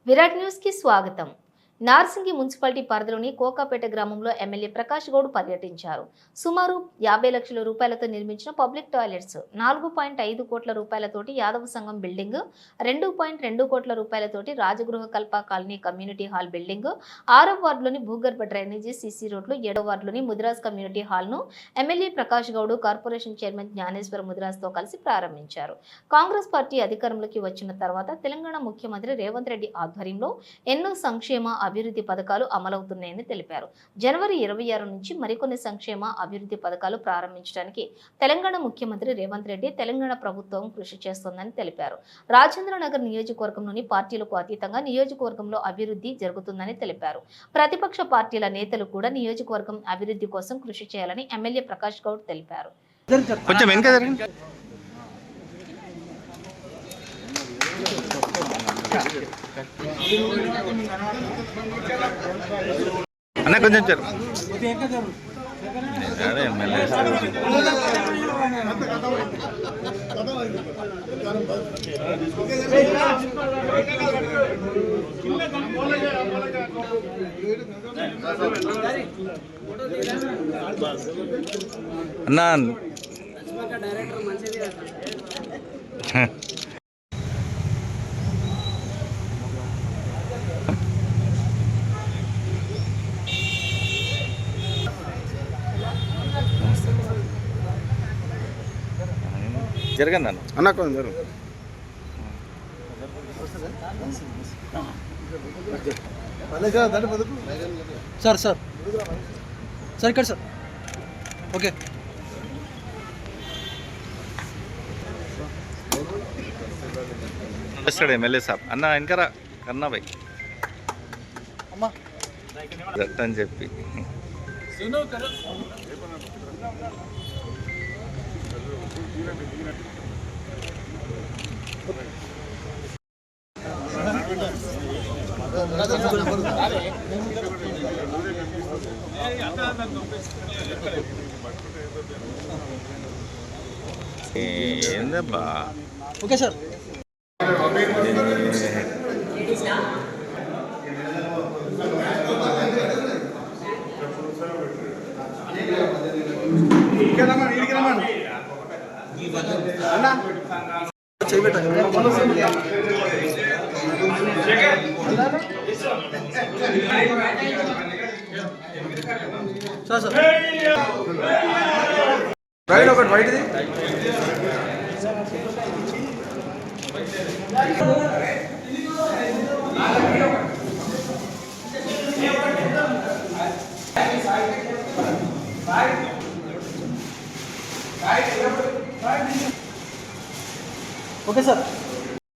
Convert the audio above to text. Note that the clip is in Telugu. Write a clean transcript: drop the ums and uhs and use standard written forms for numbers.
విరాట్ న్యూస్ కి స్వాగతం. నార్సింగి మున్సిపాలిటీ పరిధిలోని కోకాపేట గ్రామంలో ఎమ్మెల్యే ప్రకాష్ గౌడ్ పర్యటించారు. సుమారు 50 లక్షల రూపాయలతో నిర్మించిన పబ్లిక్ టాయిలెట్స్, 4.5 కోట్ల రూపాయలతోటి యాదవ సంఘం బిల్డింగ్, 2.2 కోట్ల రూపాయలతోటి రాజగృహ కల్ప కాలనీ కమ్యూనిటీ హాల్ బిల్డింగ్, 6వ వార్డులోని భూగర్భ డ్రైనేజీ సీసీ రోడ్లు, 7వ వార్డులోని ముదిరాజ్ కమ్యూనిటీ హాల్ ను MLA Prakash Goud corporation chairman Jnaneshwara Mudiraj తో కలిసి ప్రారంభించారు. కాంగ్రెస్ పార్టీ అధికారంలోకి వచ్చిన తర్వాత తెలంగాణ ముఖ్యమంత్రి రేవంత్ రెడ్డి ఆధ్వర్యంలో ఎన్నో సంక్షేమ అభివృద్ధి పథకాలు అమలవుతున్నాయని తెలిపారు. జనవరి 26 నుంచి మరికొన్ని సంక్షేమ అభివృద్ధి పథకాలు ప్రారంభించడానికి తెలంగాణ ముఖ్యమంత్రి రేవంత్ రెడ్డి తెలంగాణ ప్రభుత్వం కృషి చేస్తోందని తెలిపారు. రాజేంద్రనగర్ నియోజకవర్గంలోని పార్టీలకు అతీతంగా నియోజకవర్గంలో అభివృద్ధి జరుగుతుందని తెలిపారు. ప్రతిపక్ష పార్టీల నేతలు కూడా నియోజకవర్గం అభివృద్ధి కోసం కృషి చేయాలని ఎమ్మెల్యే ప్రకాష్ గౌడ్ తెలిపారు. అన్న కొంచెం అదే ఎమ్మెల్యే అన్నా జరగండి అన్న కొంచెం జరుగు. సార్ సార్ సార్ ఇక్కడ సార్ ఓకే వస్తాడు ఎమ్మెల్యే సాబ్ అన్న వెనకరా కన్నా భాయ్ అమ్మా అని చెప్పి ఏందబ్బా ఓకే సార్ రైట్ ఒకటి రైట్ది ఓకే సార్